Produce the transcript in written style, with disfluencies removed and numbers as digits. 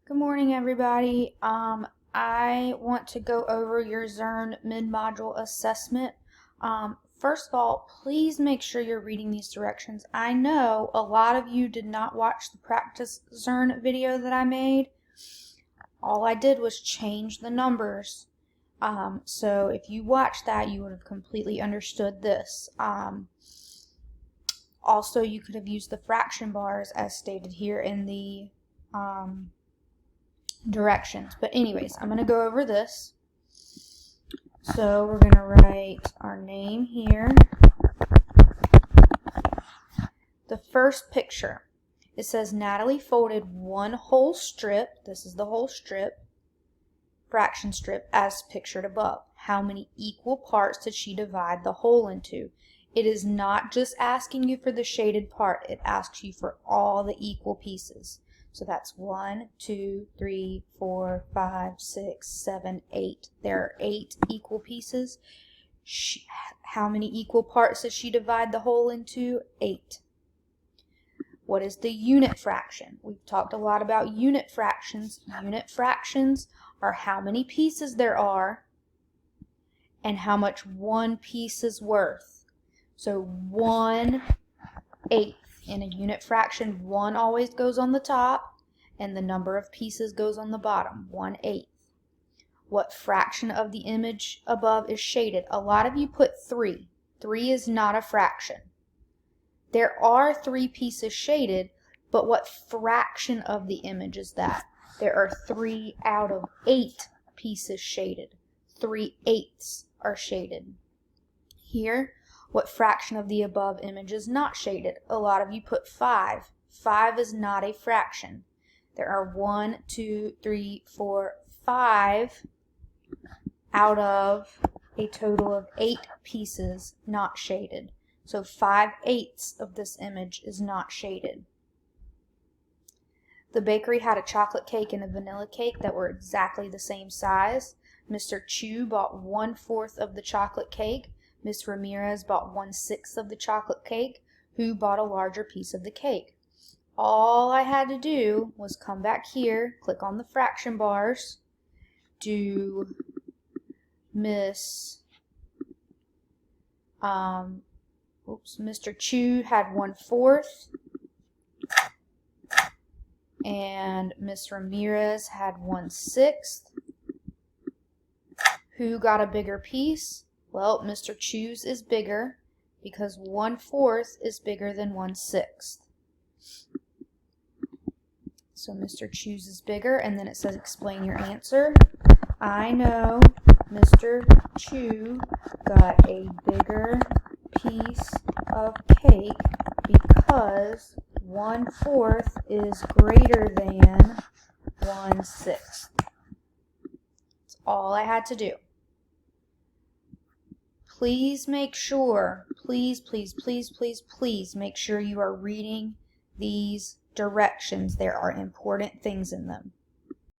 Good morning, everybody. I want to go over your Zearn mid-module assessment. First of all, please make sure you're reading these directions. I know a lot of you did not watch the practice Zearn video that I made. All I did was change the numbers. So if you watched that, you would have completely understood this. Also, you could have used the fraction bars as stated here in the directions. But anyways, I'm going to go over this. So we're going to write our name here. The first picture, it says Natalie folded one whole strip, this is the whole strip, fraction strip, as pictured above. How many equal parts did she divide the whole into? It is not just asking you for the shaded part, it asks you for all the equal pieces. So that's 1, 2, 3, 4, 5, 6, 7, 8. There are 8 equal pieces. How many equal parts does she divide the whole into? 8. What is the unit fraction? We've talked a lot about unit fractions. Unit fractions are how many pieces there are and how much one piece is worth. So 1/8. In a unit fraction, 1 always goes on the top, and the number of pieces goes on the bottom, 1/8. What fraction of the image above is shaded? A lot of you put 3. 3 is not a fraction. There are 3 pieces shaded, but what fraction of the image is that? There are 3 out of 8 pieces shaded. 3/8 are shaded. Here, what fraction of the above image is not shaded? A lot of you put 5. 5 is not a fraction. There are 1, 2, 3, 4, 5 out of a total of 8 pieces not shaded. So 5/8 of this image is not shaded. The bakery had a chocolate cake and a vanilla cake that were exactly the same size. Mr. Chu bought 1/4 of the chocolate cake. Ms. Ramirez bought 1/6 of the chocolate cake. Who bought a larger piece of the cake? All I had to do was come back here, click on the fraction bars, do Mr. Chu had 1/4 and Ms. Ramirez had 1/6. Who got a bigger piece? Well, Mr. Chu's is bigger because 1/4 is bigger than 1/6. So Mr. Chu's is bigger, and then it says explain your answer. I know Mr. Chu got a bigger piece of cake because 1/4 is greater than 1/6. That's all I had to do. Please make sure, please make sure you are reading these directions. There are important things in them.